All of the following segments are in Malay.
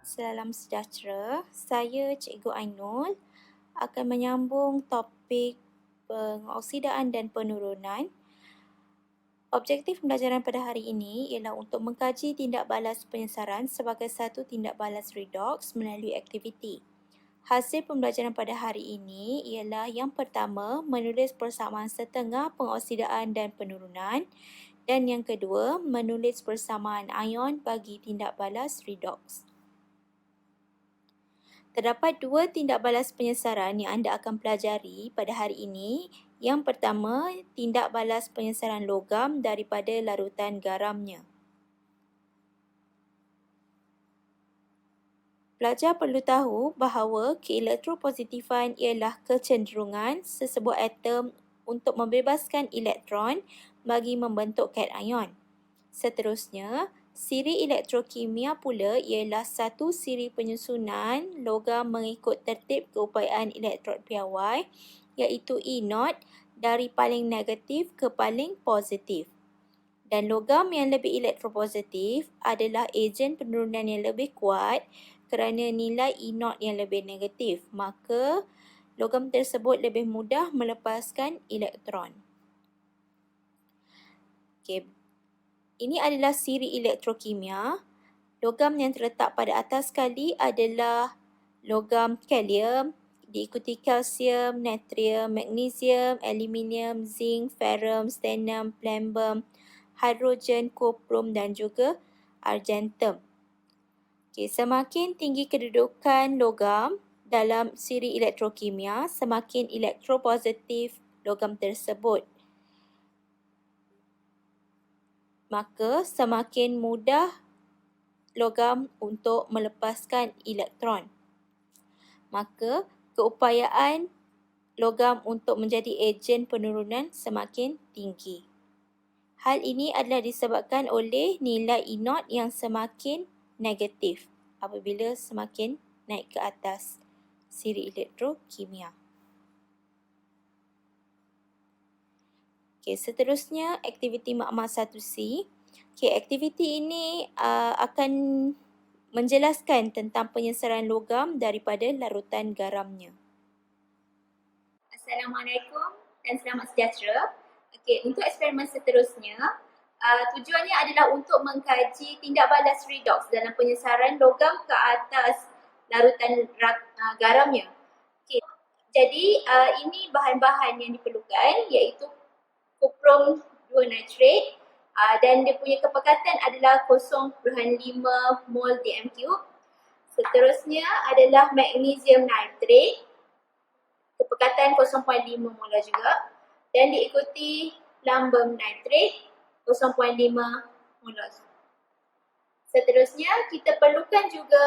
Salam sejahtera, saya Cikgu Ainul akan menyambung topik pengoksidaan dan penurunan. Objektif pembelajaran pada hari ini ialah untuk mengkaji tindak balas penyesaran sebagai satu tindak balas redox melalui aktiviti. Hasil pembelajaran pada hari ini ialah yang pertama, menulis persamaan setengah pengoksidaan dan penurunan, dan yang kedua, menulis persamaan ion bagi tindak balas redox. Terdapat dua tindak balas penyesaran yang anda akan pelajari pada hari ini. Yang pertama, tindak balas penyesaran logam daripada larutan garamnya. Pelajar perlu tahu bahawa keelektropositifan ialah kecenderungan sesebuah atom untuk membebaskan elektron bagi membentuk kation. Seterusnya, siri elektrokimia pula ialah satu siri penyusunan logam mengikut tertib keupayaan elektrod piawai iaitu E0 dari paling negatif ke paling positif. Dan logam yang lebih elektropositif adalah ejen penurunan yang lebih kuat kerana nilai E0 yang lebih negatif. Maka, logam tersebut lebih mudah melepaskan elektron. Okey. Ini adalah siri elektrokimia. Logam yang terletak pada atas sekali adalah logam kalium, diikuti kalsium, natrium, magnesium, aluminium, zinc, ferrum, stannum, palladium, hidrogen, koprum dan juga argentum. Okay, semakin tinggi kedudukan logam dalam siri elektrokimia, semakin elektropositif logam tersebut. Maka semakin mudah logam untuk melepaskan elektron. Maka keupayaan logam untuk menjadi ejen penurunan semakin tinggi. Hal ini adalah disebabkan oleh nilai E0 yang semakin negatif apabila semakin naik ke atas siri elektrokimia. Okey, seterusnya aktiviti makmal 1C. Okey, aktiviti ini akan menjelaskan tentang penyesaran logam daripada larutan garamnya. Assalamualaikum dan selamat sejahtera. Okey, untuk eksperimen seterusnya, tujuannya adalah untuk mengkaji tindak balas redox dalam penyesaran logam ke atas larutan garamnya. Okey, jadi ini bahan-bahan yang diperlukan iaitu koprum 2 nitrate dan dia punya kepekatan adalah 0.5 mol dm3. Seterusnya adalah magnesium nitrate, kepekatan 0.5 molar juga, dan diikuti plumberm nitrate 0.5 molar. Seterusnya kita perlukan juga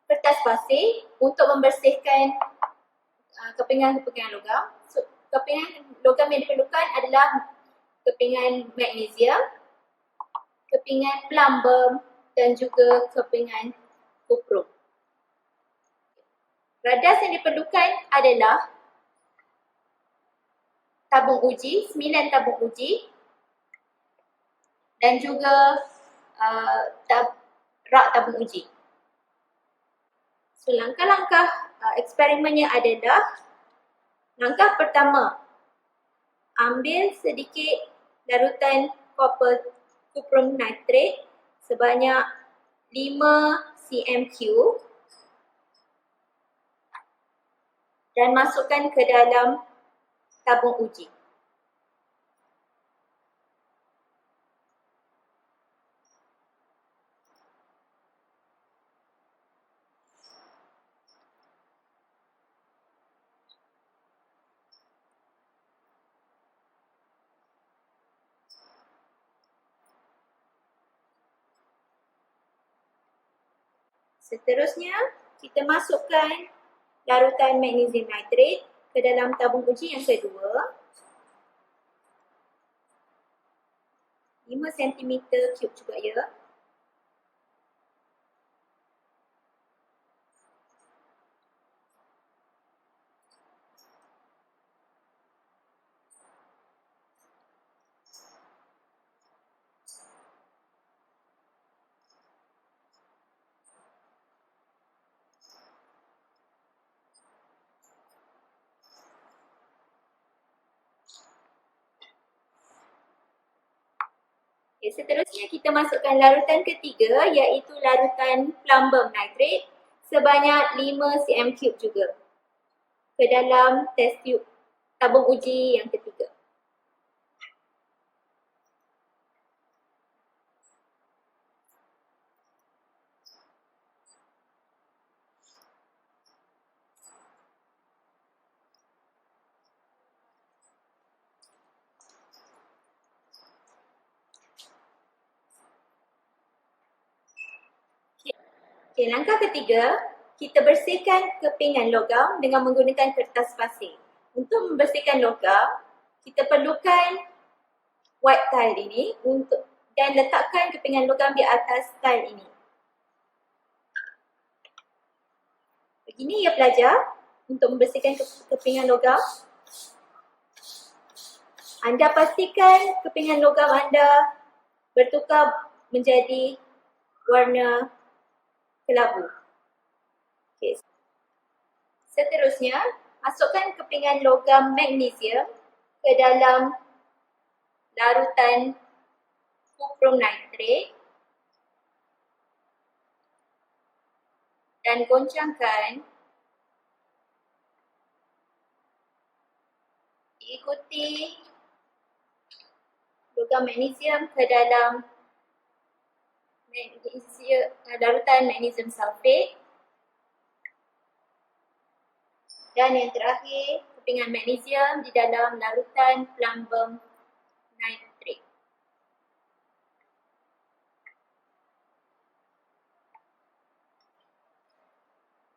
kertas pasir untuk membersihkan kepingan-kepingan logam. So, kepingan logam yang diperlukan adalah kepingan magnesium, kepingan plumberm dan juga kepingan koprum. Radas yang diperlukan adalah tabung uji, 9 tabung uji dan juga rak tabung uji. So, langkah-langkah eksperimennya adalah langkah pertama, ambil sedikit larutan koprum nitrate sebanyak 5 cm3 dan masukkan ke dalam tabung uji. Seterusnya, kita masukkan larutan magnesium nitrate ke dalam tabung uji yang kedua. 5 cm3 juga ya. Seterusnya kita masukkan larutan ketiga iaitu larutan plumbum nitrate sebanyak 5 cm3 juga ke dalam test tube tabung uji yang ketiga. Okay, langkah ketiga, kita bersihkan kepingan logam dengan menggunakan kertas pasir. Untuk membersihkan logam, kita perlukan white tile ini dan letakkan kepingan logam di atas tile ini. Begini ya pelajar, untuk membersihkan kepingan logam. Anda pastikan kepingan logam anda bertukar menjadi warna kelabu. Okay. Seterusnya, masukkan kepingan logam magnesium ke dalam larutan cuprum nitrate dan goncangkan diikuti logam magnesium ke dalam larutan magnesium sulfate. Dan yang terakhir, kepingan magnesium di dalam larutan plumbum nitrate.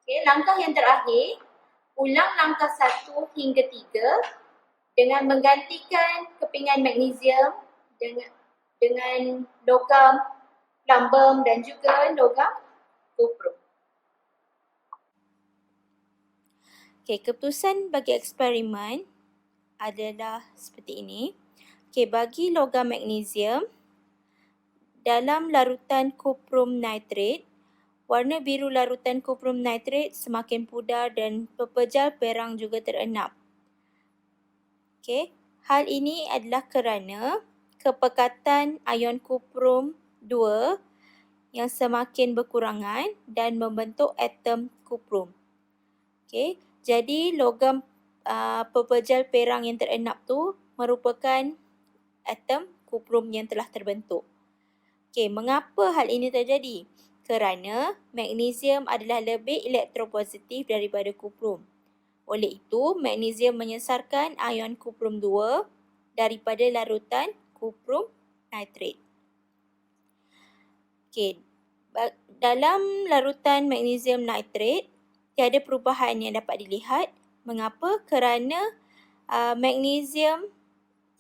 Okay, langkah yang terakhir, ulang langkah 1 hingga 3 dengan menggantikan kepingan magnesium dengan logam plumbum dan juga logam cuprum. Okay, keputusan bagi eksperimen adalah seperti ini. Okay, bagi logam magnesium dalam larutan cuprum nitrate, warna biru larutan cuprum nitrate semakin pudar dan pepejal perang juga terenap. Okay, hal ini adalah kerana kepekatan ion cuprum 2 yang semakin berkurangan dan membentuk atom cuprum. Okay, jadi logam pepejal perang yang terenap tu merupakan atom cuprum yang telah terbentuk. Okay, mengapa hal ini terjadi? Kerana magnesium adalah lebih elektropositif daripada cuprum. Oleh itu, magnesium menyesarkan ion cuprum 2 daripada larutan cuprum nitrate. Okay, dalam larutan magnesium nitrate, tiada perubahan yang dapat dilihat. Mengapa? Kerana magnesium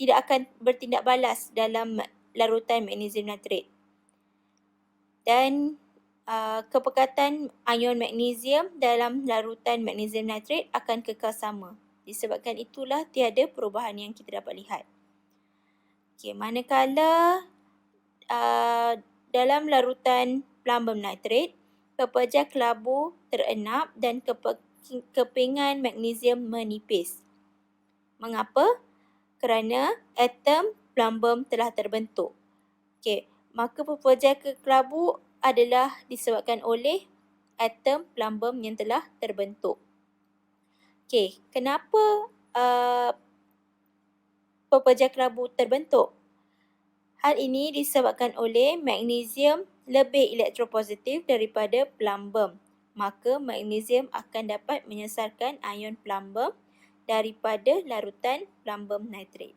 tidak akan bertindak balas dalam larutan magnesium nitrate. Dan kepekatan ion magnesium dalam larutan magnesium nitrate akan kekal sama. Disebabkan itulah tiada perubahan yang kita dapat lihat. Okay, manakala dalam larutan plumbum nitrate, pepejal kelabu terenap dan kepingan magnesium menipis. Mengapa? Kerana atom plumbum telah terbentuk. Okay, maka pepejal kelabu adalah disebabkan oleh atom plumbum yang telah terbentuk. Okay, kenapa pepejal kelabu terbentuk? Hal ini disebabkan oleh magnesium lebih elektropositif daripada plumbum. Maka magnesium akan dapat menyesarkan ion plumbum daripada larutan plumbum nitrate.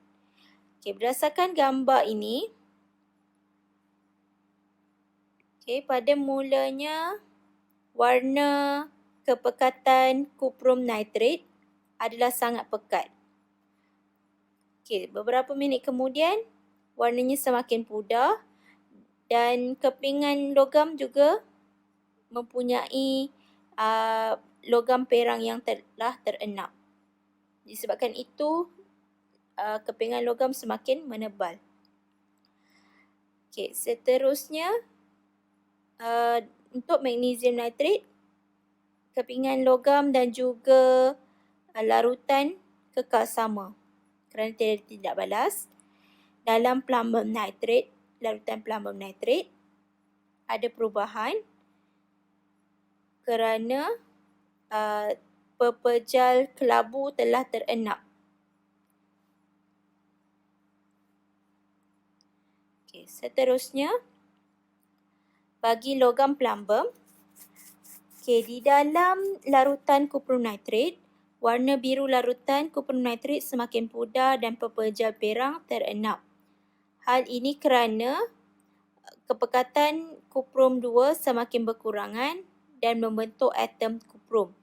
Okay, berdasarkan gambar ini, okay, pada mulanya warna kepekatan cuprum nitrate adalah sangat pekat. Okay, beberapa minit kemudian warnanya semakin pudar dan kepingan logam juga mempunyai logam perang yang telah terenap. Disebabkan itu, kepingan logam semakin menebal. Okay, seterusnya, untuk magnesium nitrate, kepingan logam dan juga larutan kekal sama kerana tidak balas. Dalam plumbum nitrate, larutan plumbum nitrat ada perubahan kerana pepejal kelabu telah terenap. Okay, seterusnya, bagi logam plumbum, di dalam larutan kuprum nitrat, warna biru larutan kuprum nitrat semakin pudar dan pepejal perang terenap. Hal ini kerana kepekatan kuprum 2 semakin berkurangan dan membentuk atom kuprum.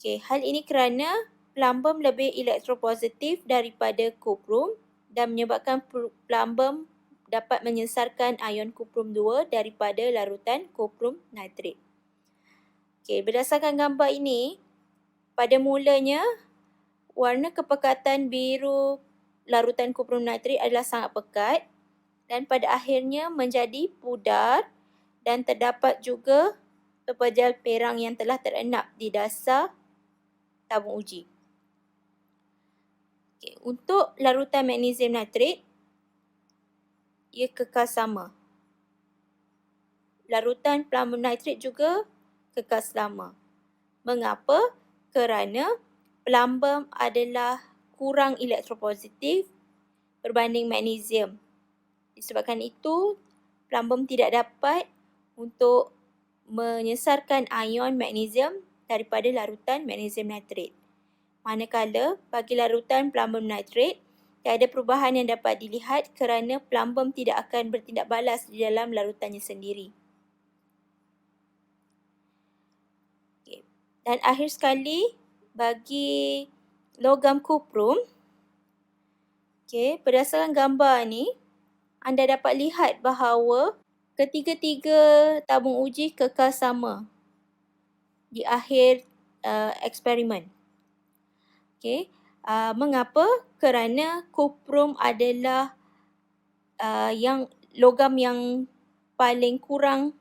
Hal ini kerana plumbum lebih elektropositif daripada kuprum dan menyebabkan plumbum dapat menyesarkan ion kuprum 2 daripada larutan kuprum nitrat. Berdasarkan gambar ini, pada mulanya warna kepekatan biru larutan kuprum nitrat adalah sangat pekat dan pada akhirnya menjadi pudar dan terdapat juga pepejal perang yang telah terenap di dasar tabung uji. Untuk larutan magnesium nitrat, ia kekal sama. Larutan plumbum nitrat juga kekal selama. Mengapa? Kerana plumbum adalah kurang elektropositif berbanding magnesium. Disebabkan itu, plumbum tidak dapat untuk menyesarkan ion magnesium daripada larutan magnesium nitrat. Manakala bagi larutan plumbum nitrat, tiada perubahan yang dapat dilihat kerana plumbum tidak akan bertindak balas di dalam larutannya sendiri. Dan akhir sekali, bagi logam kuprum, berdasarkan gambar ni, anda dapat lihat bahawa ketiga-tiga tabung uji kekal sama di akhir eksperimen. Mengapa? Kerana kuprum adalah logam yang paling kurang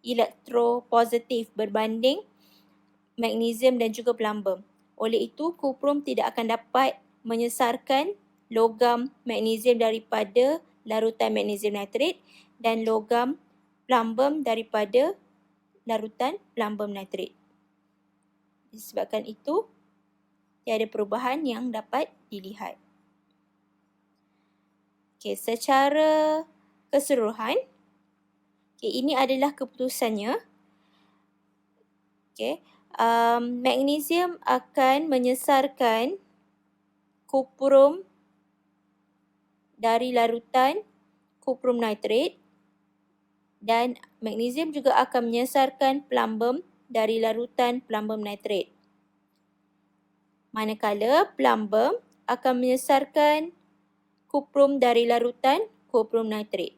elektropositif berbanding magnesium dan juga plumbum. Oleh itu, kuprum tidak akan dapat menyesarkan logam magnesium daripada larutan magnesium nitrat dan logam plumbum daripada larutan plumbum nitrat. Disebabkan itu, tiada perubahan yang dapat dilihat. Secara keseluruhan, ini adalah keputusannya. Magnesium akan menyesarkan kuprum dari larutan kuprum nitrat dan magnesium juga akan menyesarkan plumbum dari larutan plumbum nitrat. Manakala plumbum akan menyesarkan kuprum dari larutan kuprum nitrat.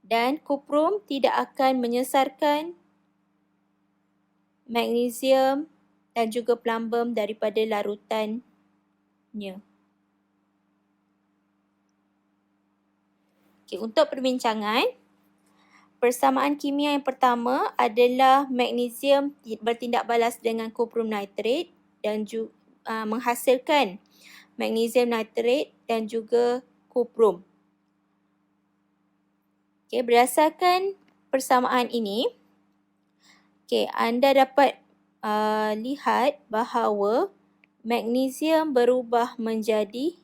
Dan kuprum tidak akan menyesarkan magnesium dan juga plumbum daripada larutannya. Untuk perbincangan, persamaan kimia yang pertama adalah magnesium bertindak balas dengan kuprum nitrat dan menghasilkan magnesium nitrat dan juga kuprum. Berdasarkan persamaan ini, anda dapat lihat bahawa magnesium berubah menjadi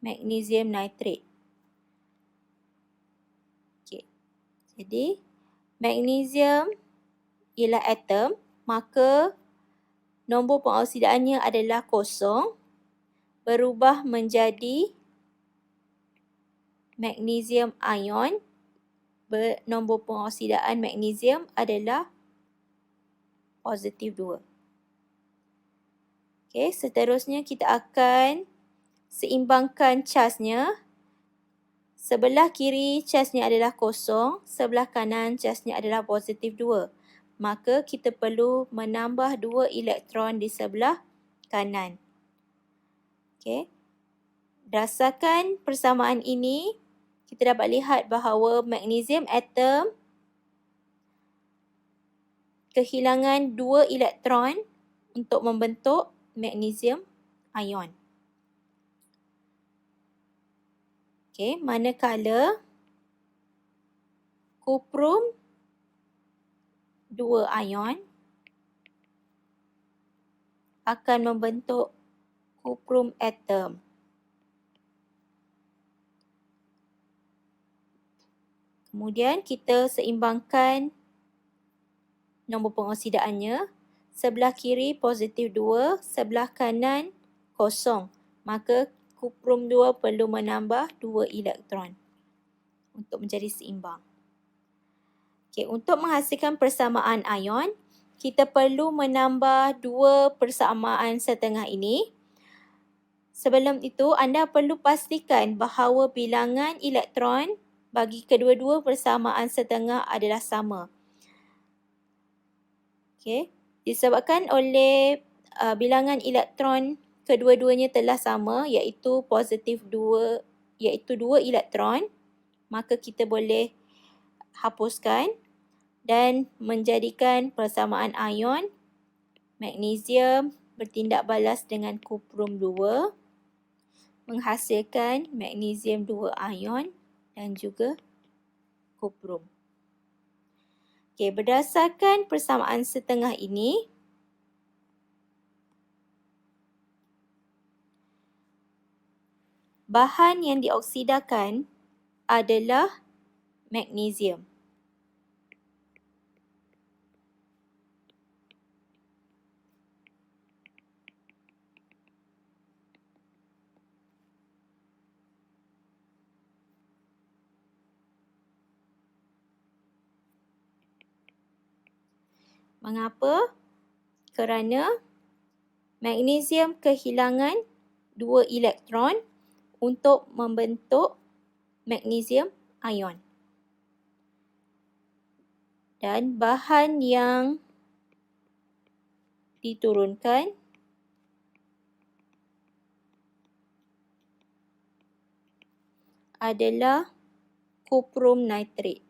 magnesium nitrat. Jadi, magnesium ialah atom, maka nombor pengoksidaannya adalah kosong, berubah menjadi magnesium ion, nombor pengoksidaan magnesium adalah positif 2. Seterusnya kita akan seimbangkan charge-nya. Sebelah kiri charge-nya adalah kosong, sebelah kanan charge-nya adalah positif 2. Maka kita perlu menambah 2 elektron di sebelah kanan. Berdasarkan persamaan ini, kita dapat lihat bahawa magnesium atom kehilangan 2 elektron untuk membentuk magnesium ion. Okey, manakala kuprum 2 ion akan membentuk kuprum atom. Kemudian kita seimbangkan nombor pengoksidaannya. Sebelah kiri positif 2, sebelah kanan kosong. Maka kuprum 2 perlu menambah 2 elektron untuk menjadi seimbang. Okey, untuk menghasilkan persamaan ion, kita perlu menambah 2 persamaan setengah ini. Sebelum itu, anda perlu pastikan bahawa bilangan elektron bagi kedua-dua persamaan setengah adalah sama. Okey, disebabkan oleh bilangan elektron kedua-duanya telah sama, iaitu positif 2, iaitu 2 elektron, maka kita boleh hapuskan dan menjadikan persamaan ion magnesium bertindak balas dengan kuprum 2 menghasilkan magnesium 2 ion dan juga kuprum. Okey, berdasarkan persamaan setengah ini, bahan yang dioksidakan adalah magnesium. Mengapa? Kerana magnesium kehilangan 2 elektron untuk membentuk magnesium ion. Dan bahan yang diturunkan adalah kuprum nitrat.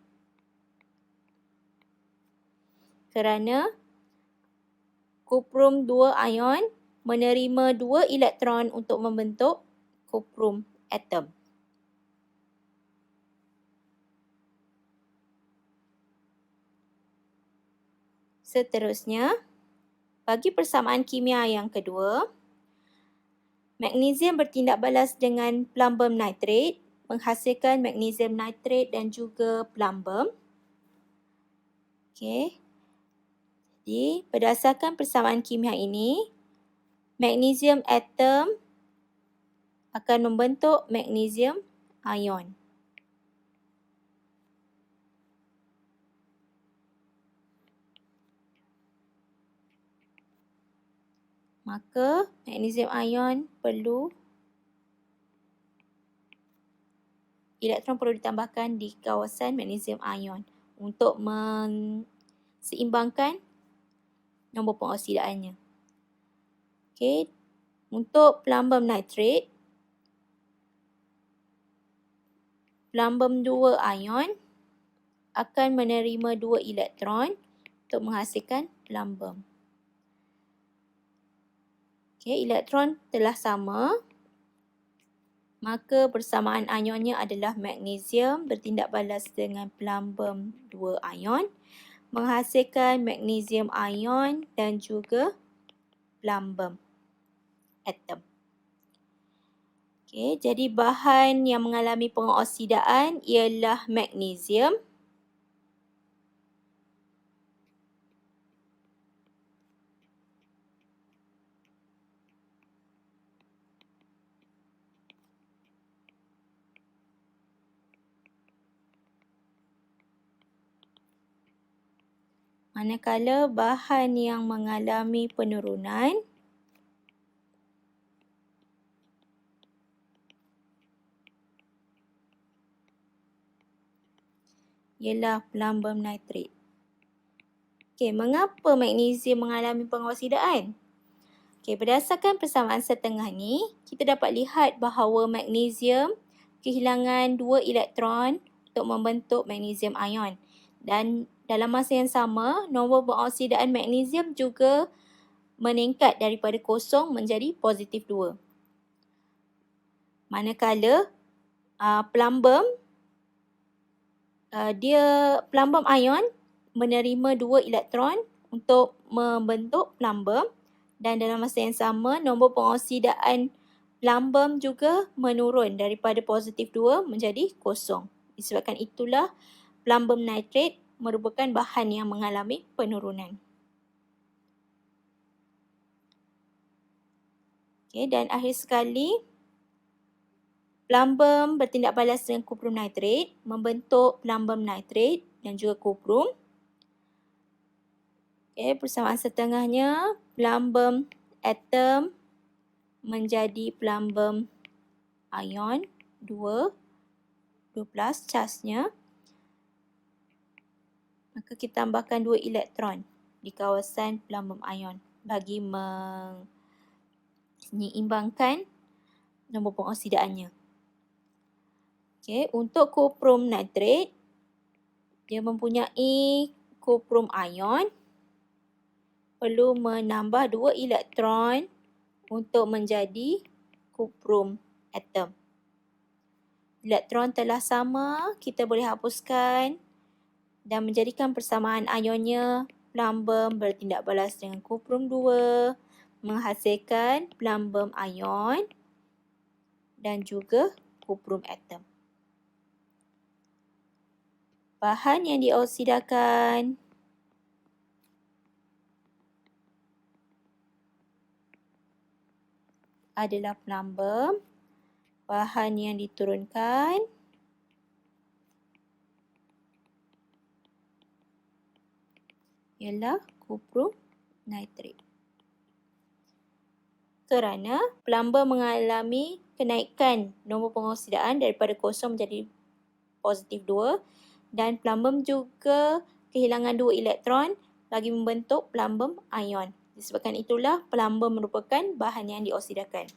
Kerana kuprum 2 ion menerima 2 elektron untuk membentuk kuprum atom. Seterusnya, bagi persamaan kimia yang kedua, magnesium bertindak balas dengan plumbum nitrat menghasilkan magnesium nitrat dan juga plumbum. Okey. Jadi, berdasarkan persamaan kimia ini, magnesium atom akan membentuk magnesium ion. Maka, magnesium ion elektron perlu ditambahkan di kawasan magnesium ion untuk seimbangkan nombor pengoksidaannya. Okey, untuk plumbum nitrat, plumbum 2 ion akan menerima 2 elektron untuk menghasilkan plumbum. Okey, elektron telah sama, maka persamaan ionnya adalah magnesium bertindak balas dengan plumbum 2 ion menghasilkan magnesium ion dan juga plumbum atom. Okey, jadi bahan yang mengalami pengoksidaan ialah magnesium. Manakala bahan yang mengalami penurunan ialah plumbum nitrat. Okey, mengapa magnesium mengalami pengoksidaan? Okey, berdasarkan persamaan setengah ni, kita dapat lihat bahawa magnesium kehilangan 2 elektron untuk membentuk magnesium ion. Dan dalam masa yang sama, nombor pengoksidaan magnesium juga meningkat daripada kosong menjadi positif 2. Manakala plumbum ion menerima 2 elektron untuk membentuk plumbum, dan dalam masa yang sama nombor pengoksidaan plumbum juga menurun daripada positif 2 menjadi kosong. Disebabkan itulah plumbum nitrate merupakan bahan yang mengalami penurunan. Okay, dan akhir sekali, plumbum bertindak balas dengan kuprum nitrate, membentuk plumbum nitrate dan juga kuprum. Okay, persamaan setengahnya, plumbum atom menjadi plumbum ion 2 charge-nya. Maka kita tambahkan 2 elektron di kawasan plumbum ion bagi menyeimbangkan nombor pengoksidaannya. Okay, untuk kuprum nitrate, dia mempunyai kuprum ion, perlu menambah 2 elektron untuk menjadi kuprum atom. Elektron telah sama, kita boleh hapuskan dan menjadikan persamaan ionnya plumbum bertindak balas dengan kuprum 2, menghasilkan plumbum ion dan juga kuprum atom. Bahan yang dioksidakan adalah plumbum. Bahan yang diturunkan ialah kuprum nitrate. Kerana plumbum mengalami kenaikan nombor pengoksidaan daripada kosong menjadi positif 2, dan plumbum juga kehilangan 2 elektron bagi membentuk plumbum ion. Disebabkan itulah plumbum merupakan bahan yang dioksidakan.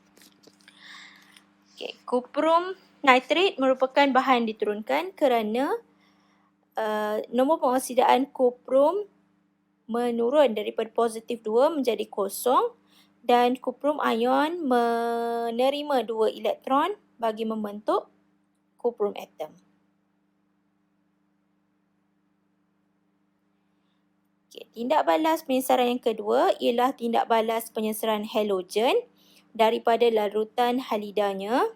Okay, kuprum nitrate merupakan bahan diturunkan kerana nombor pengoksidaan kuprum menurun daripada positif 2 menjadi kosong, dan kuprum ion menerima 2 elektron bagi membentuk kuprum atom. Okay, tindak balas penyesaran yang kedua ialah tindak balas penyesaran halogen daripada larutan halidanya.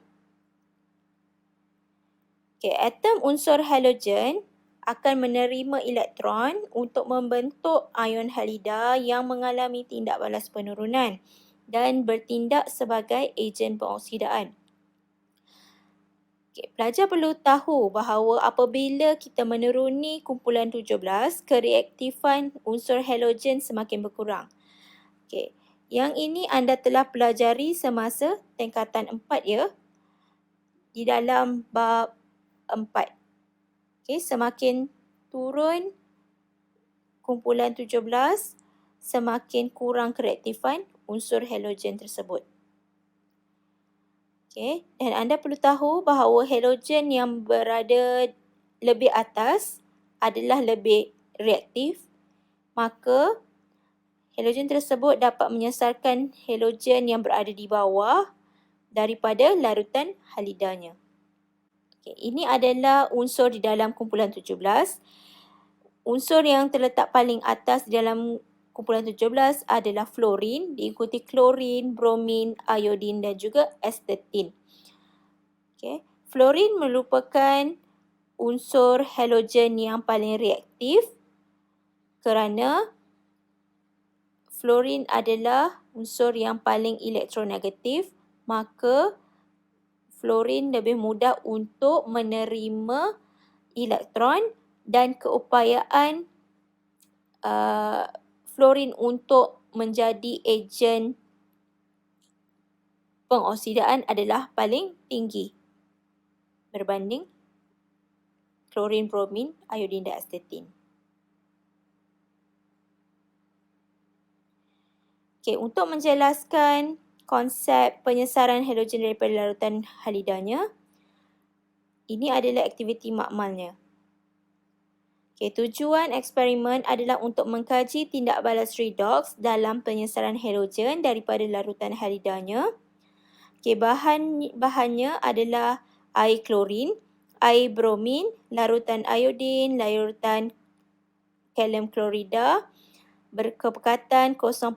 Okay, atom unsur halogen akan menerima elektron untuk membentuk ion halida yang mengalami tindak balas penurunan dan bertindak sebagai ejen pengoksidaan. Okay, pelajar perlu tahu bahawa apabila kita menuruni kumpulan 17, kereaktifan unsur halogen semakin berkurang. Okay, yang ini anda telah pelajari semasa tingkatan 4 ya, di dalam bab 4. Okay, semakin turun kumpulan 17, semakin kurang kereaktifan unsur halogen tersebut. Okay, dan anda perlu tahu bahawa halogen yang berada lebih atas adalah lebih reaktif, maka halogen tersebut dapat menyesarkan halogen yang berada di bawah daripada larutan halidanya. Okay, ini adalah unsur di dalam kumpulan 17. Unsur yang terletak paling atas di dalam kumpulan 17 adalah fluorin, diikuti klorin, bromin, iodin dan juga asetin. Okay. Fluorin merupakan unsur halogen yang paling reaktif kerana fluorin adalah unsur yang paling elektronegatif, maka fluorin lebih mudah untuk menerima elektron, dan keupayaan fluorin untuk menjadi ejen pengoksidaan adalah paling tinggi berbanding klorin, bromin, iodin dan asetin. Okay, untuk menjelaskan konsep penyesaran halogen daripada larutan halidanya, ini adalah aktiviti makmalnya. Tujuan eksperimen adalah untuk mengkaji tindak balas redox dalam penyesaran halogen daripada larutan halidanya. Bahannya adalah air klorin, air bromin, larutan iodin, larutan kalium klorida berkepekatan 0.5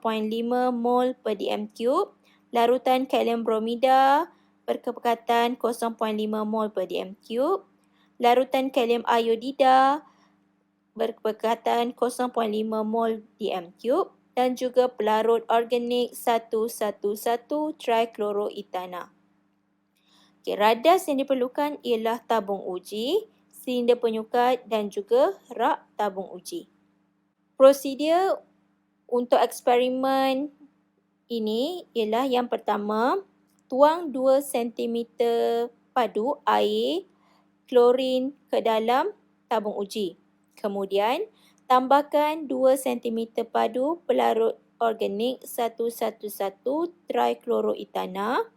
mol per dm3, larutan kalium bromida berkepekatan 0.5 mol per dm3, larutan kalium iodida berkepekatan 0.5 mol dm3 dan juga pelarut organik 111-trichloroethana. Radas yang diperlukan ialah tabung uji, silinder penyukat dan juga rak tabung uji. Prosedur untuk eksperimen ini ialah yang pertama, tuang 2 cm padu air klorin ke dalam tabung uji. Kemudian, tambahkan 2 cm padu pelarut organik 111-trichloroethana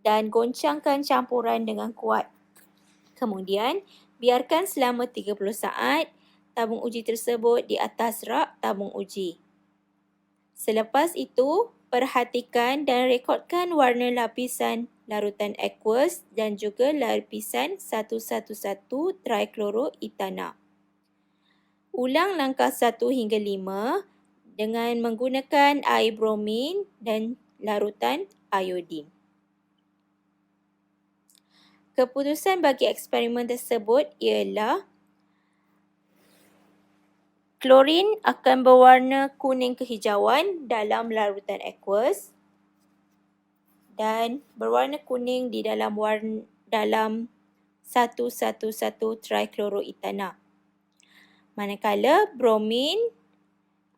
dan goncangkan campuran dengan kuat. Kemudian, biarkan selama 30 saat tabung uji tersebut di atas rak tabung uji. Selepas itu, perhatikan dan rekodkan warna lapisan larutan aqueous dan juga lapisan 111-trichloroethana. Ulang langkah 1 hingga 5 dengan menggunakan air bromin dan larutan iodin. Keputusan bagi eksperimen tersebut ialah klorin akan berwarna kuning kehijauan dalam larutan aqueous dan berwarna kuning di dalam 111-trichloroethana. Manakala bromin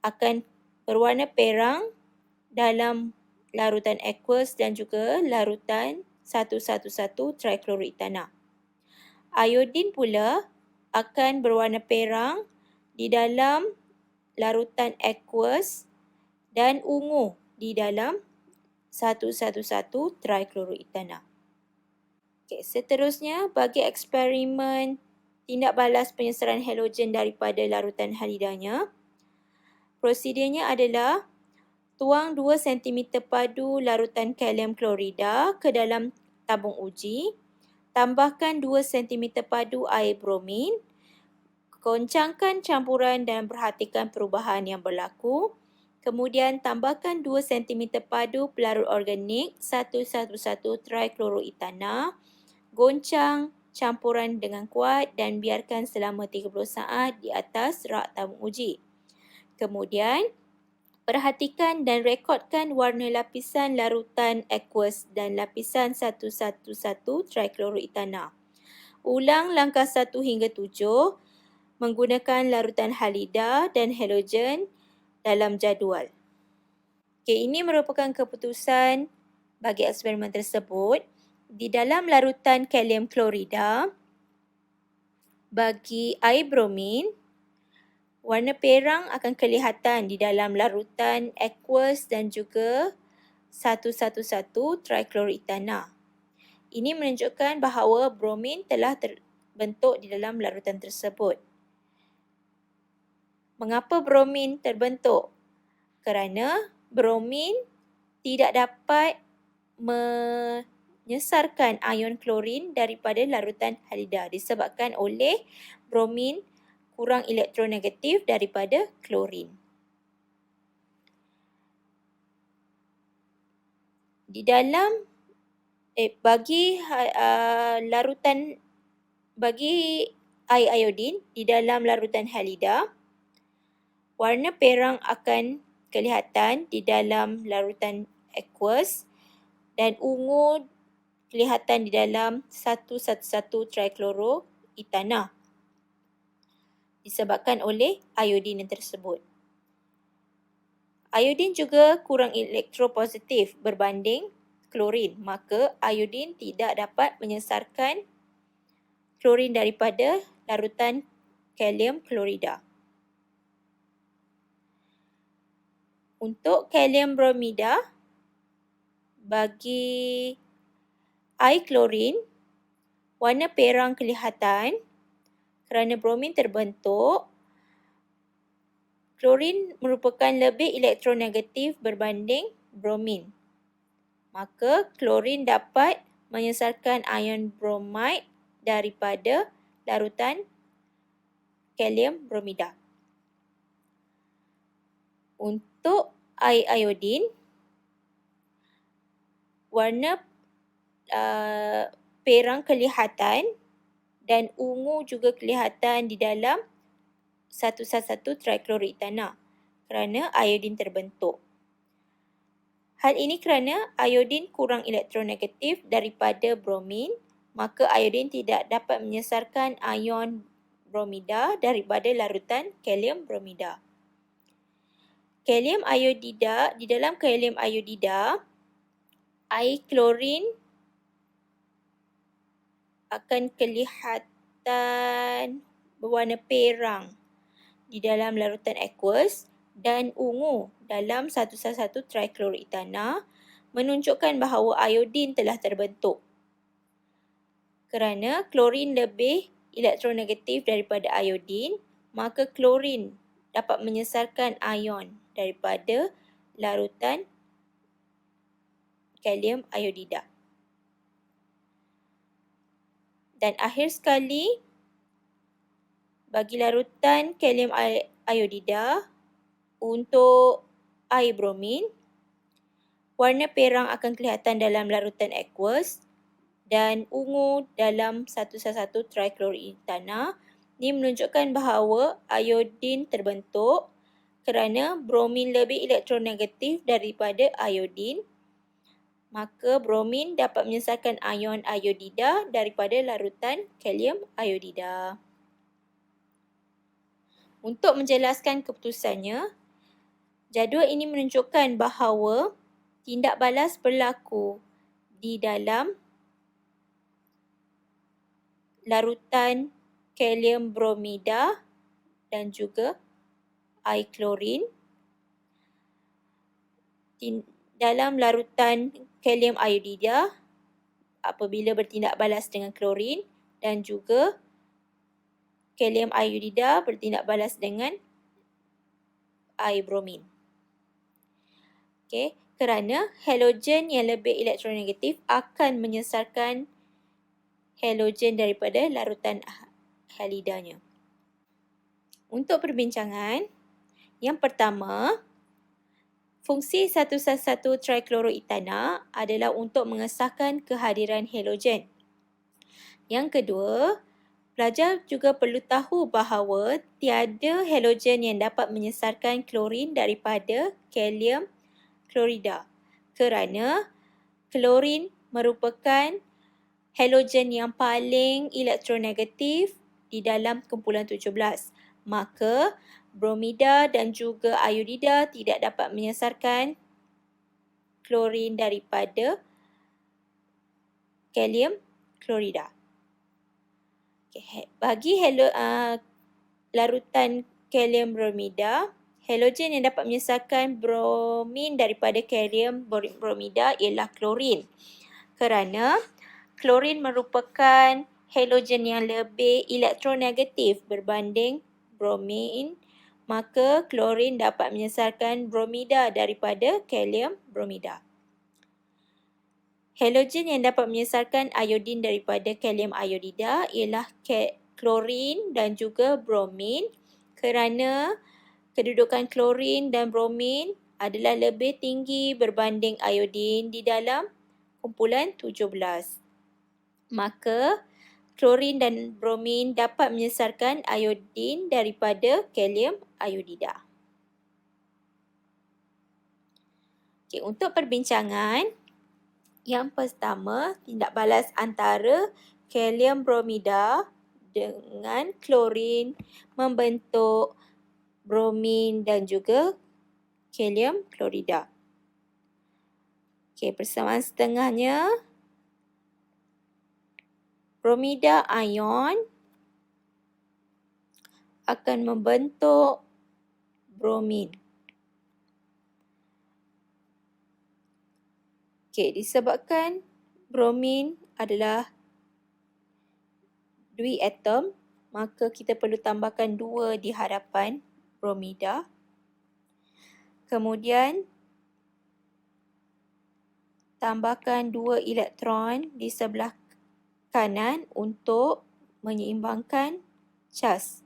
akan berwarna perang dalam larutan aqueous dan juga larutan 111-trichloroethana. Iodin pula akan berwarna perang di dalam larutan aqueous dan ungu di dalam 111-trichloroethana. Seterusnya, bagi eksperimen tindak balas penyesaran halogen daripada larutan halidanya, prosedurnya adalah tuang 2 cm padu larutan kalium klorida ke dalam tabung uji, tambahkan 2 cm padu air bromin, goncangkan campuran dan perhatikan perubahan yang berlaku. Kemudian tambahkan 2 cm padu pelarut organik 111-trichloroethana, goncang campuran dengan kuat dan biarkan selama 30 saat di atas rak tabung uji. Kemudian, perhatikan dan rekodkan warna lapisan larutan aqueous dan lapisan 111-trichloroethana. Ulang langkah 1 hingga 7 menggunakan larutan halida dan halogen dalam jadual. Ini merupakan keputusan bagi eksperimen tersebut. Di dalam larutan kalium klorida, bagi air bromin, warna perang akan kelihatan di dalam larutan aqueous dan juga 111-trichloroethana. Ini menunjukkan bahawa bromin telah terbentuk di dalam larutan tersebut. Mengapa bromin terbentuk? Kerana bromin tidak dapat menyesarkan ion klorin daripada larutan halida disebabkan oleh bromin kurang elektronegatif daripada klorin. Di dalam bagi air iodin di dalam larutan halida, warna perang akan kelihatan di dalam larutan aqueous dan ungu kelihatan di dalam 111-trichloroethana disebabkan oleh iodin yang tersebut. Iodin juga kurang elektropositif berbanding klorin, maka iodin tidak dapat menyesarkan klorin daripada larutan kalium klorida. Untuk kalium bromida, bagi air klorin, warna perang kelihatan Kerana bromin terbentuk, klorin merupakan lebih elektronegatif berbanding bromin. Maka klorin dapat menyesarkan ion bromide daripada larutan kalium bromida. Untuk air iodin, warna perang kelihatan dan ungu juga kelihatan di dalam 111 trikloretana kerana iodin terbentuk. Hal ini kerana iodin kurang elektronegatif daripada bromin, maka iodin tidak dapat menyesarkan ion bromida daripada larutan kalium bromida. Kalium iodida, di dalam kalium iodida, air klorin akan kelihatan berwarna perang di dalam larutan aqueous dan ungu dalam 111 trikloretana, menunjukkan bahawa iodin telah terbentuk. Kerana klorin lebih elektronegatif daripada iodin, maka klorin dapat menyesarkan ion daripada larutan kalium iodida. Dan akhir sekali, bagi larutan kalium iodida untuk air bromin, warna perang akan kelihatan dalam larutan aqueous dan ungu dalam 111 trikloretana. Ini menunjukkan bahawa iodin terbentuk kerana bromin lebih elektronegatif daripada iodin. Maka bromin dapat menyesarkan ion iodida daripada larutan kalium iodida. Untuk menjelaskan keputusannya, jadual ini menunjukkan bahawa tindak balas berlaku di dalam larutan kalium bromida dan juga air klorin. Dalam larutan kalium iodida apabila bertindak balas dengan klorin, dan juga kalium iodida bertindak balas dengan air bromin. Kerana halogen yang lebih elektronegatif akan menyesarkan halogen daripada larutan halidanya. Untuk perbincangan, yang pertama, fungsi 111 trikloretana adalah untuk mengesahkan kehadiran halogen. Yang kedua, pelajar juga perlu tahu bahawa tiada halogen yang dapat menyesarkan klorin daripada kalium klorida kerana klorin merupakan halogen yang paling elektronegatif di dalam kumpulan 17. Maka bromida dan juga iodida tidak dapat menyesarkan klorin daripada kalium klorida. Bagi larutan kalium bromida, halogen yang dapat menyesarkan bromin daripada kalium bromida ialah klorin. Kerana klorin merupakan halogen yang lebih elektronegatif berbanding bromin, maka klorin dapat menyesarkan bromida daripada kalium bromida. Halogen yang dapat menyesarkan iodin daripada kalium iodida ialah klorin dan juga bromin, kerana kedudukan klorin dan bromin adalah lebih tinggi berbanding iodin di dalam kumpulan 17. Maka klorin dan bromin dapat menyesarkan iodin daripada kalium iodida. Untuk perbincangan, yang pertama, tindak balas antara kalium bromida dengan klorin membentuk bromin dan juga kalium klorida. Persamaan setengahnya, bromida ion akan membentuk bromin. Disebabkan bromin adalah 2 atom, maka kita perlu tambahkan 2 di hadapan bromida. Kemudian tambahkan 2 elektron di sebelah kanan untuk menyeimbangkan cas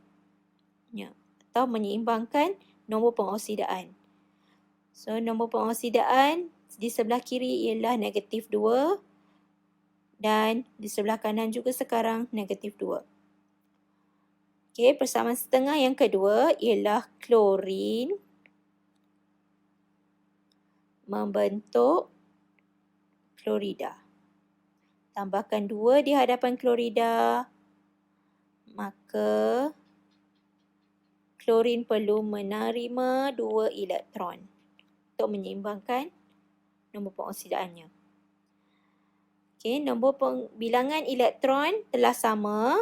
atau menyeimbangkan nombor pengoksidaan. So, nombor pengoksidaan di sebelah kiri ialah -2 dan di sebelah kanan juga sekarang -2. Okey, persamaan setengah yang kedua ialah klorin membentuk klorida. Tambahkan 2 di hadapan klorida, maka klorin perlu menerima 2 elektron untuk menyeimbangkan nombor pengoksidaannya. Okey, nombor bilangan elektron telah sama,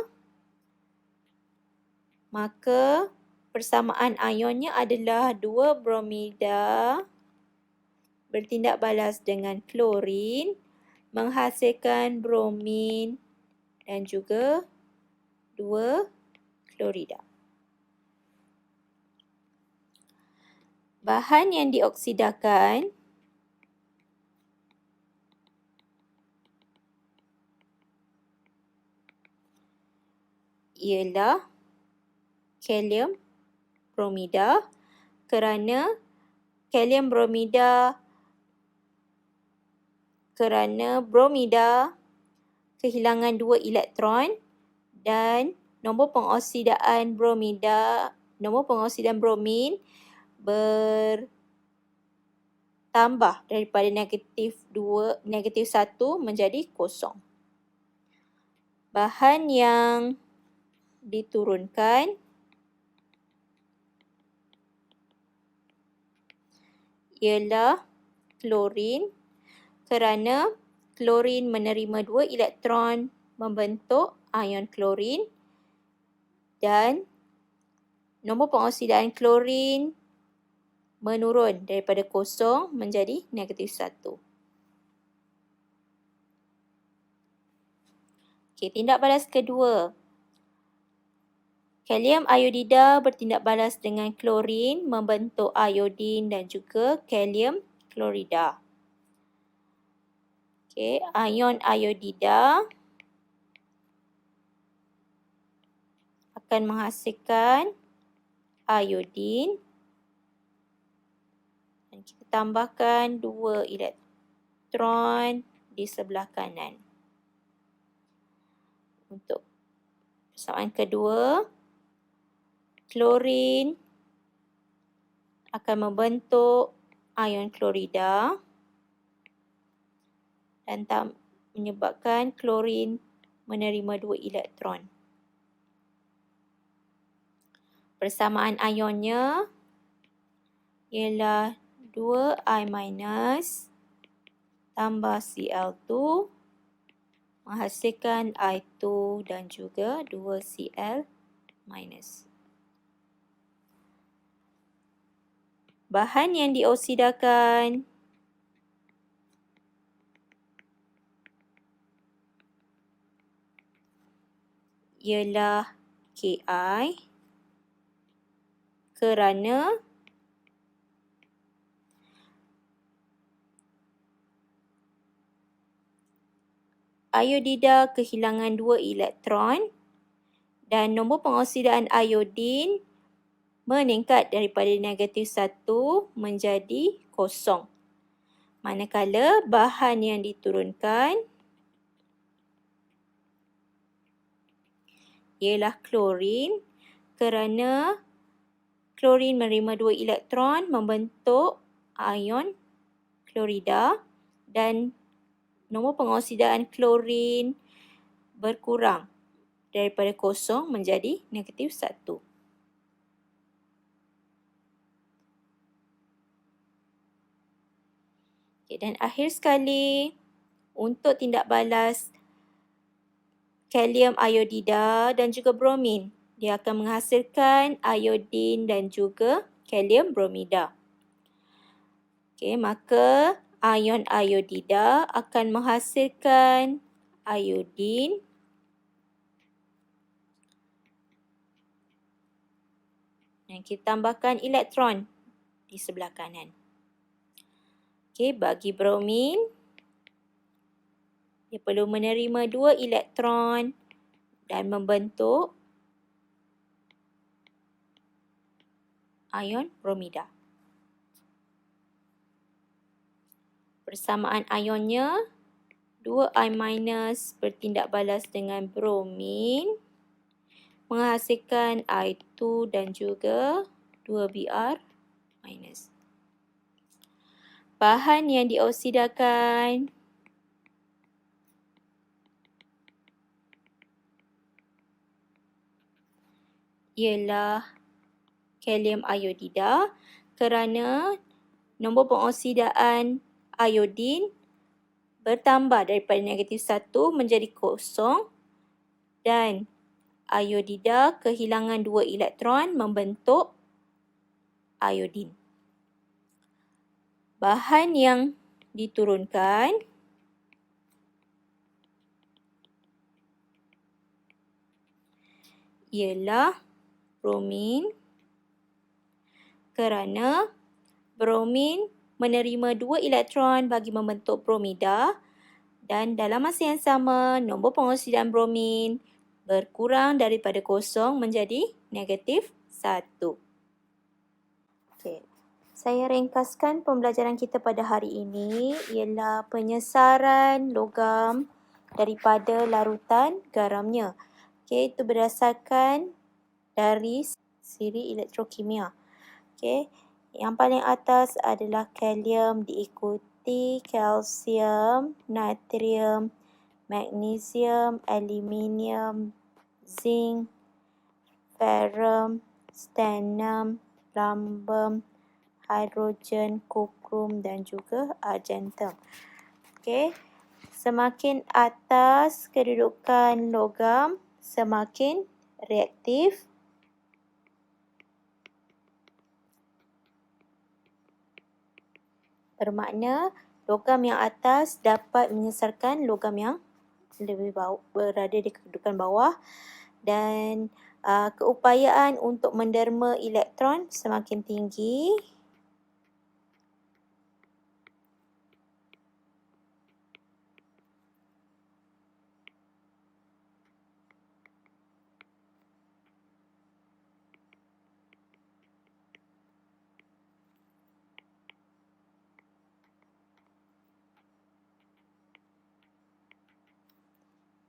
maka persamaan ionnya adalah 2 bromida bertindak balas dengan klorin menghasilkan bromin dan juga 2 klorida. Bahan yang dioksidakan ialah kalium bromida kerana bromida kehilangan 2 elektron dan nombor pengoksidaan bromin bertambah daripada -1 menjadi kosong. Bahan yang diturunkan ialah klorin kerana klorin menerima 2 elektron membentuk ion klorin dan nombor pengoksidaan klorin menurun daripada kosong menjadi -1. Okey, tindak balas kedua. Kalium iodida bertindak balas dengan klorin membentuk iodin dan juga kalium klorida. Okey, ion iodida akan menghasilkan iodin dan kita tambahkan 2 elektron di sebelah kanan. Untuk persamaan kedua, klorin akan membentuk ion klorida dan menyebabkan klorin menerima 2 elektron. Persamaan ionnya ialah 2I- tambah Cl2 menghasilkan I2 dan juga 2Cl-. Bahan yang dioksidakan ialah Ki kerana iodida kehilangan 2 elektron dan nombor pengoksidaan iodin meningkat daripada -1 menjadi kosong. Manakala bahan yang diturunkan ialah klorin kerana klorin menerima 2 elektron membentuk ion klorida dan nombor pengoksidaan klorin berkurang daripada kosong menjadi -1. Okay, dan akhir sekali, untuk tindak balas kalium iodida dan juga bromin, dia akan menghasilkan iodin dan juga kalium bromida. Okay, maka ion iodida akan menghasilkan iodin Dan kita tambahkan elektron di sebelah kanan. Okey, bagi bromin, dia perlu menerima 2 elektron dan membentuk ion bromida. Persamaan ionnya, 2I- bertindak balas dengan bromin, menghasilkan I2 dan juga 2Br-. Bahan yang dioksidakan ialah kalium iodida kerana nombor pengoksidaan iodin bertambah daripada negatif 1 menjadi kosong dan iodida kehilangan 2 elektron membentuk iodin. Bahan yang diturunkan ialah bromin kerana bromin menerima 2 elektron bagi membentuk bromida dan dalam masa yang sama nombor pengoksidaan bromin berkurang daripada kosong menjadi negatif 1. Okey. Saya ringkaskan pembelajaran kita pada hari ini ialah penyesaran logam daripada larutan garamnya. Okey, itu berdasarkan dari siri elektrokimia. Okey, yang paling atas adalah kalium diikuti kalsium, natrium, magnesium, aluminium, zinc, ferrum, stannum, rhombium, hidrogen, kuprum dan juga argentum. Okey, semakin atas kedudukan logam, semakin reaktif. Bermakna logam yang atas dapat menyesarkan logam yang lebih bawah, berada di kedudukan bawah, dan keupayaan untuk menderma elektron semakin tinggi.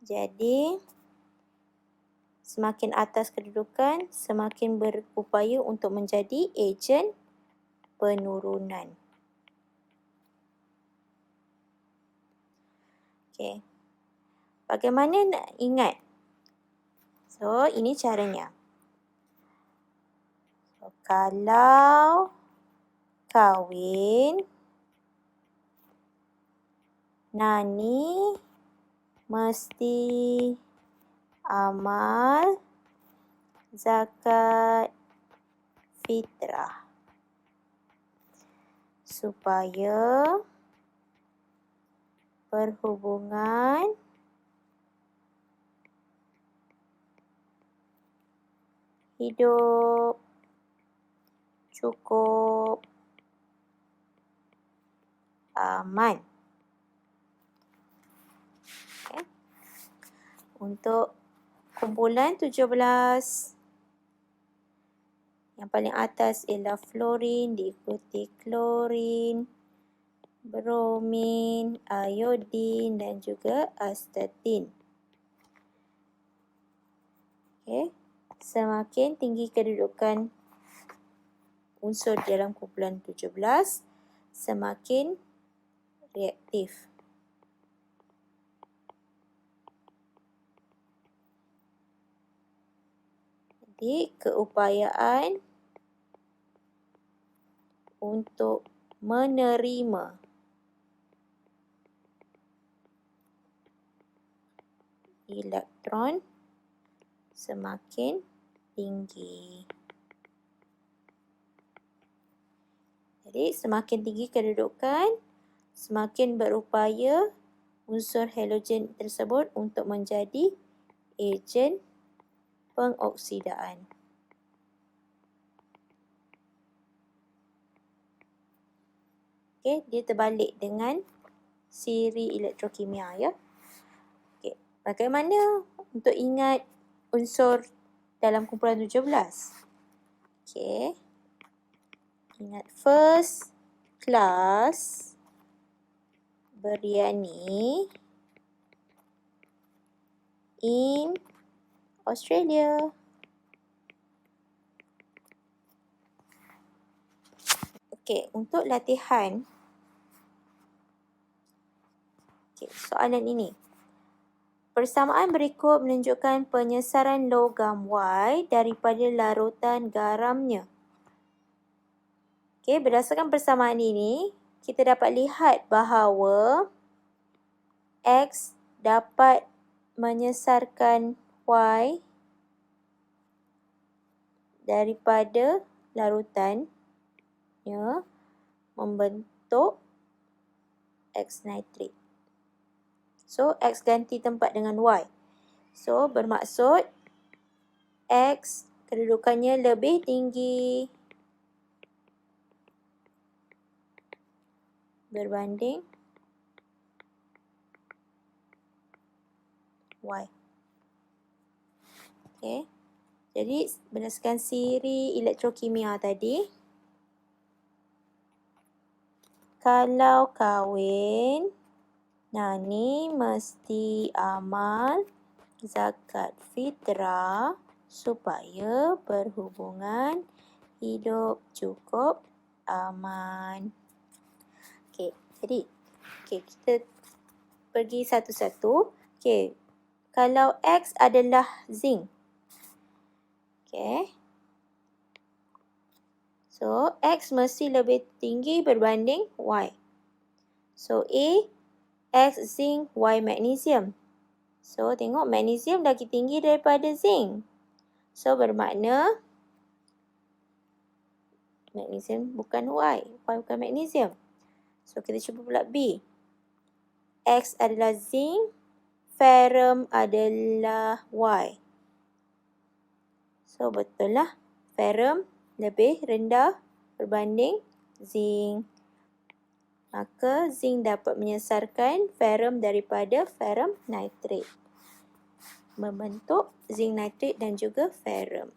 Jadi, semakin atas kedudukan, semakin berupaya untuk menjadi ejen penurunan. Okey. Bagaimana nak ingat? So, ini caranya. So, kalau kahwin, Nani mesti amal zakat fitrah supaya perhubungan hidup cukup aman. Okay. Untuk kumpulan 17, yang paling atas ialah fluorin, diikuti klorin, bromin, iodin dan juga astatin. Okay. Semakin tinggi kedudukan unsur dalam kumpulan 17, semakin reaktif. Jadi, keupayaan untuk menerima elektron semakin tinggi. Jadi, semakin tinggi kedudukan, semakin berupaya unsur halogen tersebut untuk menjadi ejen pengoksidaan. Okey, dia terbalik dengan siri elektrokimia ya. Okey, bagaimana untuk ingat unsur dalam kumpulan 17? Okey. Ingat first class biryani in Australia. Okey, untuk latihan soalan ini. Persamaan berikut menunjukkan penyesaran logam Y daripada larutan garamnya. Okey, berdasarkan persamaan ini, kita dapat lihat bahawa X dapat menyesarkan Y daripada larutannya membentuk X nitrit. So, X ganti tempat dengan Y. So, bermaksud X kedudukannya lebih tinggi berbanding Y. Okay. Jadi, berdasarkan siri elektrokimia tadi, kalau kahwin, Nani mesti amal zakat fitrah supaya berhubungan hidup cukup aman. Okey, jadi kita pergi satu-satu. Okey, kalau X adalah zinc. Okey. So, X mesti lebih tinggi berbanding Y. So, A, X zinc, Y magnesium. So, tengok magnesium lagi tinggi daripada zinc. So, bermakna magnesium bukan Y. Y bukan magnesium. So, kita cuba pula B. X adalah zinc, ferrum adalah Y. So, betul lah. Ferrum lebih rendah berbanding zinc. Maka, zinc dapat menyesarkan ferrum daripada ferrum nitrit. Membentuk zinc nitrit dan juga ferrum.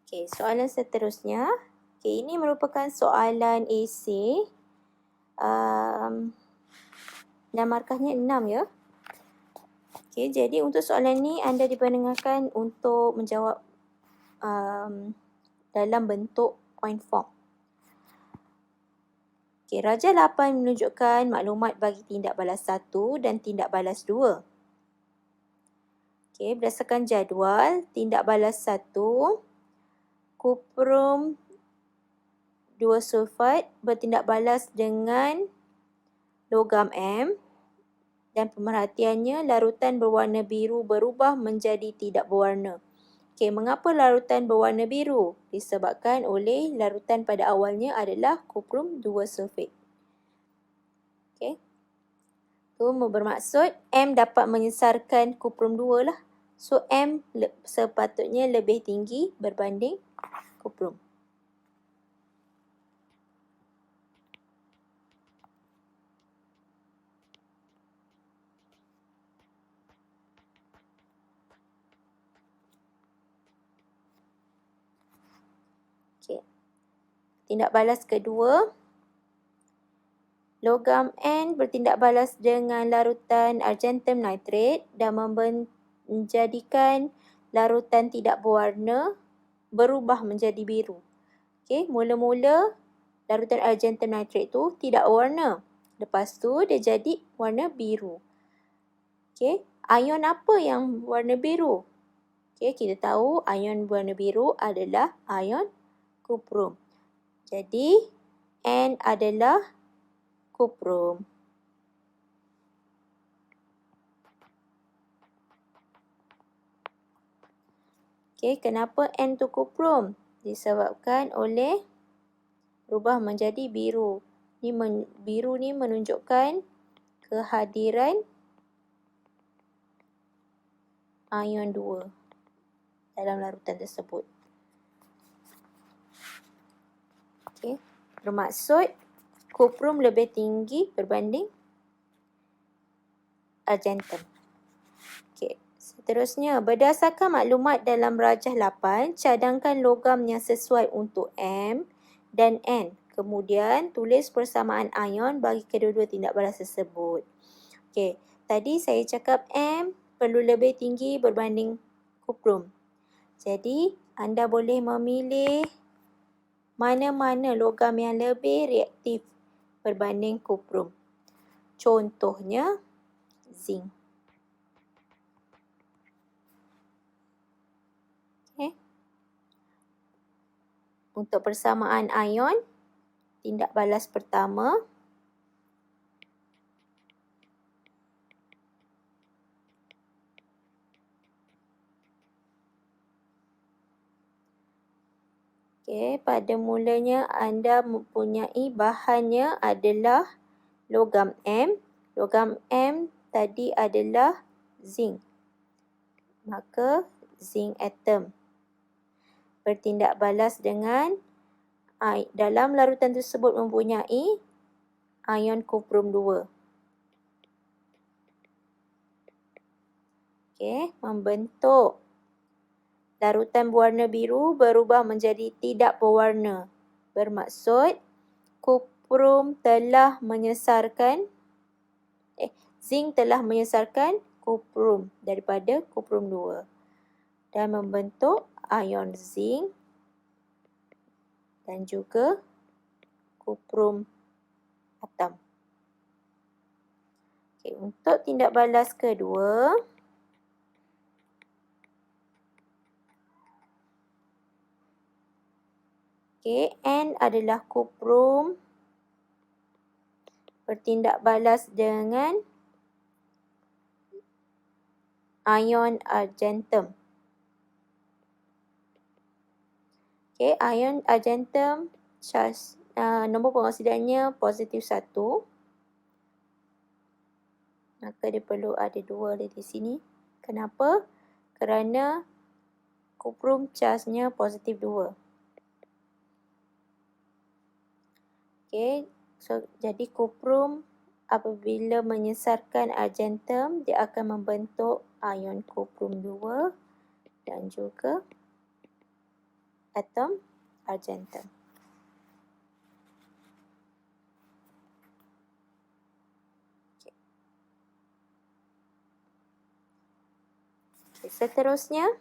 Okey, soalan seterusnya. Okey, ini merupakan soalan esei. Dan markahnya 6 ya. Okey, jadi untuk soalan ni anda diperdengarkan untuk menjawab dalam bentuk point form. Okey, Raja 8 menunjukkan maklumat bagi tindak balas 1 dan tindak balas 2. Okey, berdasarkan jadual, tindak balas 1, kuprum 2 sulfat bertindak balas dengan logam M dan pemerhatiannya larutan berwarna biru berubah menjadi tidak berwarna. Okey, mengapa larutan berwarna biru? Disebabkan oleh larutan pada awalnya adalah kuprum 2 sulfat. Okey. Itu bermaksud M dapat menyesarkan kuprum 2 lah. So, M sepatutnya lebih tinggi berbanding kuprum. Okey. Tindak balas kedua. Logam N bertindak balas dengan larutan argentum nitrate dan menjadikan larutan tidak berwarna berubah menjadi biru. Okey, mula-mula larutan argentum nitrate tu tidak berwarna. Lepas tu dia jadi warna biru. Okey, ion apa yang warna biru? Okey, kita tahu ion warna biru adalah ion kuprum. Jadi, N adalah kuprum. Okey, kenapa N tu kuprum? Disebabkan oleh berubah menjadi biru. Biru ni menunjukkan kehadiran ion 2 dalam larutan tersebut. Bermaksud kuprum lebih tinggi berbanding argentum. Okey, seterusnya, berdasarkan maklumat dalam rajah 8, cadangkan logam yang sesuai untuk M dan N. Kemudian, tulis persamaan ion bagi kedua-dua tindak balas tersebut. Okey, tadi saya cakap M perlu lebih tinggi berbanding kuprum. Jadi, anda boleh memilih mana-mana logam yang lebih reaktif berbanding kuprum. Contohnya, zinc. Okay. Untuk persamaan ion, tindak balas pertama, okay, pada mulanya anda mempunyai bahannya adalah logam M. Logam M tadi adalah zinc. Maka zinc atom bertindak balas dengan dalam larutan tersebut mempunyai ion kuprum 2. Okey, membentuk larutan berwarna biru berubah menjadi tidak berwarna. Bermaksud kuprum telah menyesarkan zinc telah menyesarkan kuprum daripada kuprum 2 dan membentuk ion zinc dan juga kuprum atom. Okay, untuk tindak balas kedua, okay, N adalah kuprum bertindak balas dengan ion argentum. Okay, ion argentum charge, nombor pengoksidannya positif 1. Maka dia perlu ada 2 di sini. Kenapa? Kerana kuprum charge-nya positif 2. Okay, so jadi kuprum apabila menyesarkan argentum, dia akan membentuk ion kuprum 2 dan juga atom argentum. Okay, seterusnya,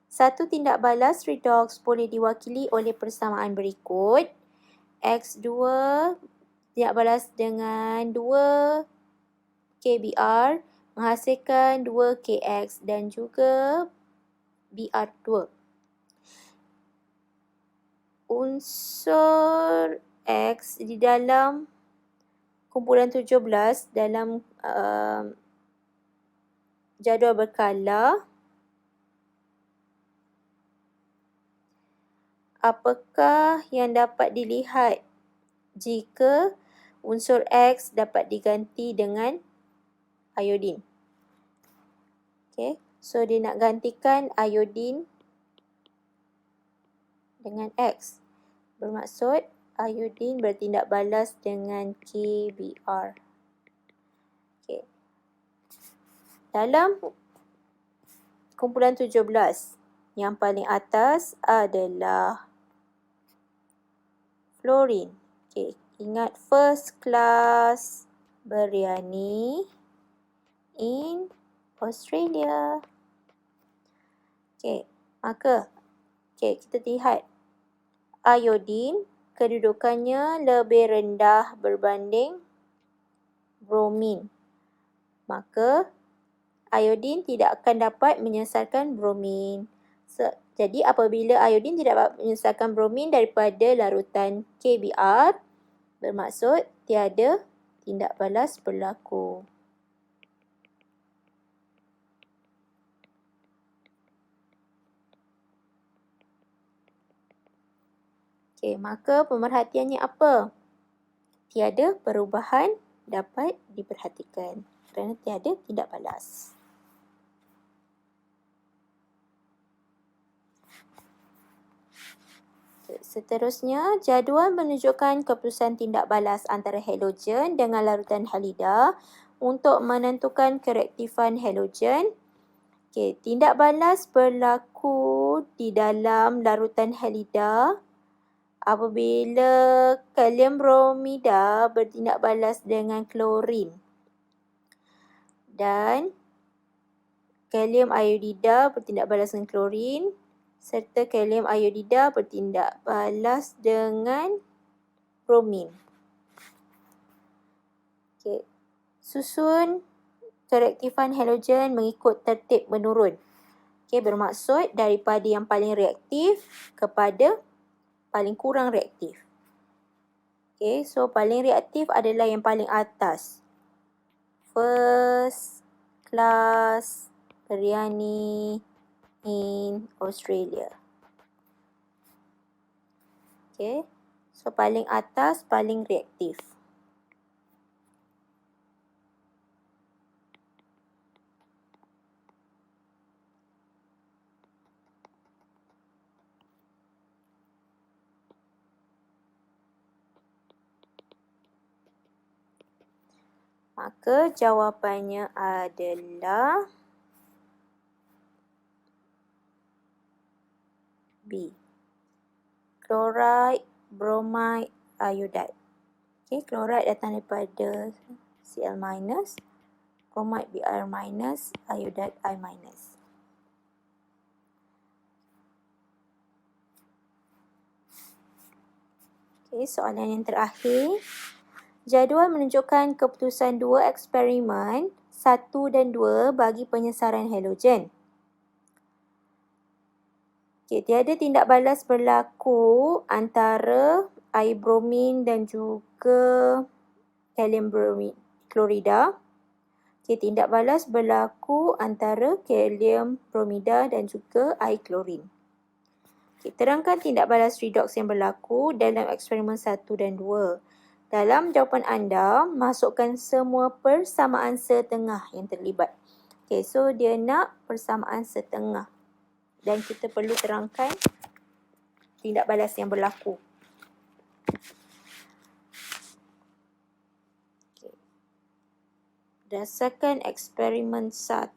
satu tindak balas redox boleh diwakili oleh persamaan berikut. X2 tindak balas dengan 2 KBr menghasilkan 2 KX dan juga BR2. Unsur X di dalam kumpulan 17 dalam jadual berkala, apakah yang dapat dilihat jika unsur X dapat diganti dengan iodin? Okay, so dia nak gantikan iodin dengan X. Bermaksud iodin bertindak balas dengan KBr. Okay. Dalam kumpulan 17, yang paling atas adalah fluorine. Okay. Ingat first class biryani in Australia. Okay. Maka kita lihat iodin kedudukannya lebih rendah berbanding bromin. Maka iodin tidak akan dapat menyesarkan bromin. Jadi apabila iodin tidak dapat menyesarkan bromin daripada larutan KBr, bermaksud tiada tindak balas berlaku. Okay, maka pemerhatiannya apa? Tiada perubahan dapat diperhatikan kerana tiada tindak balas. Seterusnya, jadual menunjukkan keputusan tindak balas antara halogen dengan larutan halida untuk menentukan kereaktifan halogen. Tindak balas berlaku di dalam larutan halida apabila kalium bromida bertindak balas dengan klorin dan kalium iodida bertindak balas dengan klorin serta kalium iodida bertindak balas dengan bromin. Susun kereaktifan halogen mengikut tertib menurun. Bermaksud daripada yang paling reaktif kepada paling kurang reaktif. So paling reaktif adalah yang paling atas. First class biryani in Australia. So paling atas paling reaktif. Maka jawapannya adalah B. Chloride, bromide, iodide. Chloride datang daripada Cl-, bromide Br-, iodide I-. Soalan yang terakhir. Jadual menunjukkan keputusan dua eksperimen 1 dan 2 bagi penyesaran halogen. Tiada tindak balas berlaku antara air bromin dan juga kalium klorida. Tindak balas berlaku antara kalium bromida dan juga air klorin. Terangkan tindak balas redox yang berlaku dalam eksperimen 1 dan 2. Dalam jawapan anda, masukkan semua persamaan setengah yang terlibat. So dia nak persamaan setengah. Dan kita perlu terangkan tindak balas yang berlaku. Berdasarkan eksperimen 1.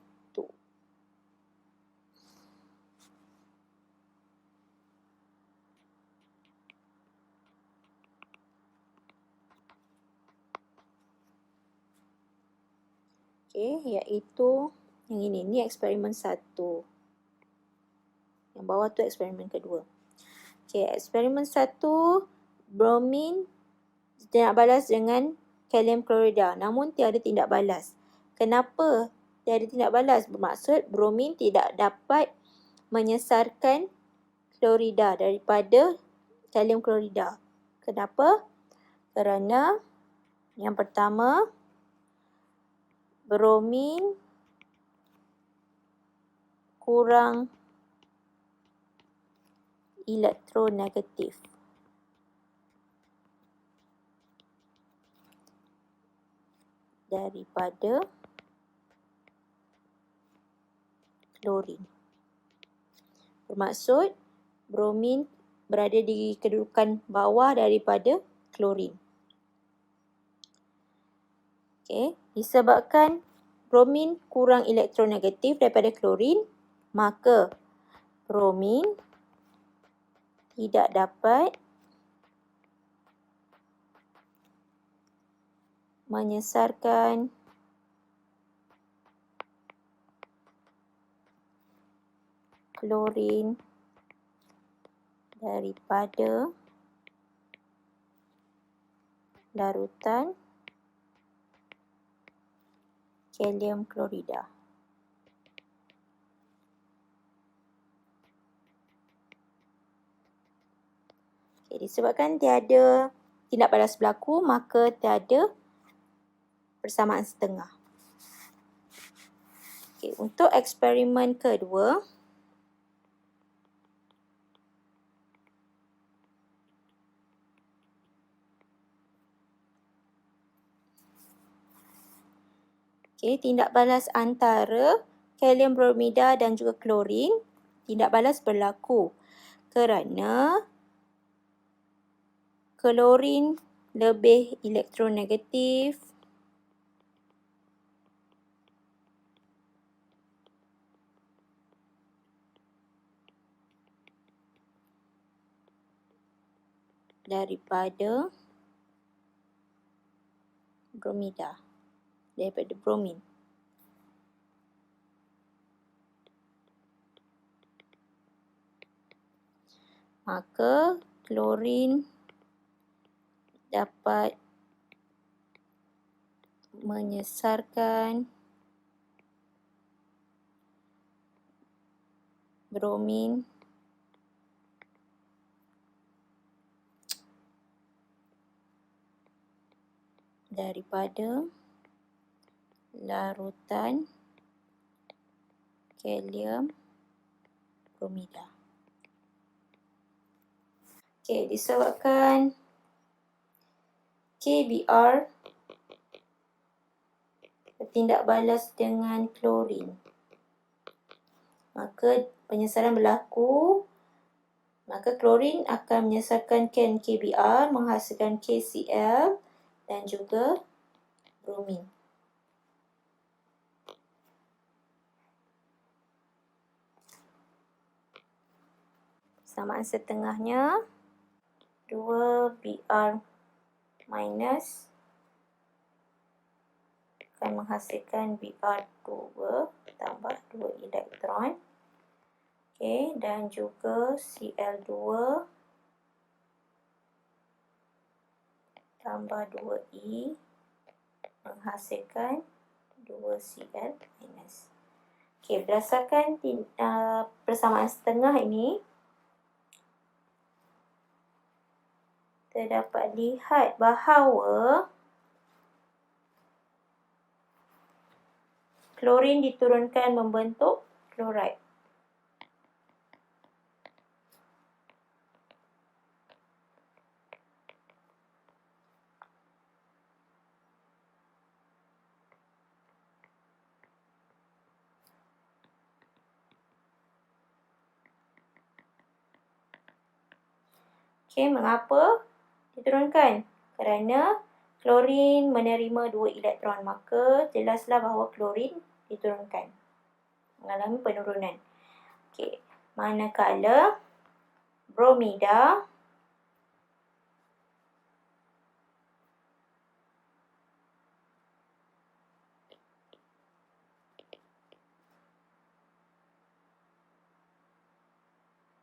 Iaitu yang ini. Ini eksperimen 1. Yang bawah tu eksperimen kedua. Eksperimen 1, bromin tindak balas dengan kalium klorida, namun tiada tindak balas. Kenapa tiada tindak balas? Bermaksud bromin tidak dapat menyesarkan klorida daripada kalium klorida. Kenapa? Kerana yang pertama, bromin kurang elektronegatif. Daripada klorin. Bermaksud bromin berada di kedudukan bawah daripada klorin. Disebabkan bromin kurang elektronegatif daripada klorin, maka bromin tidak dapat menyesarkan klorin daripada larutan kalium klorida. Disebabkan tiada tindak balas berlaku, maka tiada persamaan setengah. Untuk eksperimen kedua, tindak balas antara kalium bromida dan juga klorin, tindak balas berlaku kerana klorin lebih elektronegatif. Daripada bromin. Maka klorin dapat menyesarkan bromin daripada larutan kalium bromida. Okey, disebabkan KBr bertindak balas dengan klorin, maka penyesaran berlaku. Maka klorin akan menyesarkan ion KBr menghasilkan KCl dan juga bromin. Samaan setengahnya 2Br minus akan menghasilkan Br2 tambah 2 elektron. Okey, dan juga Cl2 tambah 2E menghasilkan 2Cl minus. Okey, berdasarkan persamaan setengah ini, kita dapat lihat bahawa klorin diturunkan membentuk klorid. Okey, mengapa diturunkan? Kerana klorin menerima 2 elektron, maka jelaslah bahawa klorin diturunkan, mengalami penurunan. Okey, manakala bromida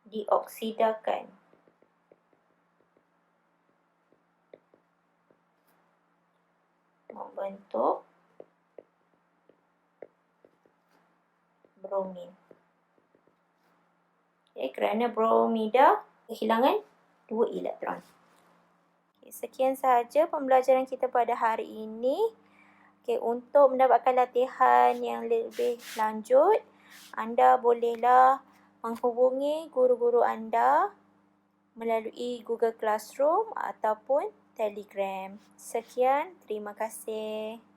dioksidakan membentuk bromin. Okay, kerana bromida kehilangan 2 elektron. Okay, sekian sahaja pembelajaran kita pada hari ini. Okay, untuk mendapatkan latihan yang lebih lanjut, anda bolehlah menghubungi guru-guru anda melalui Google Classroom ataupun Telegram. Sekian, terima kasih.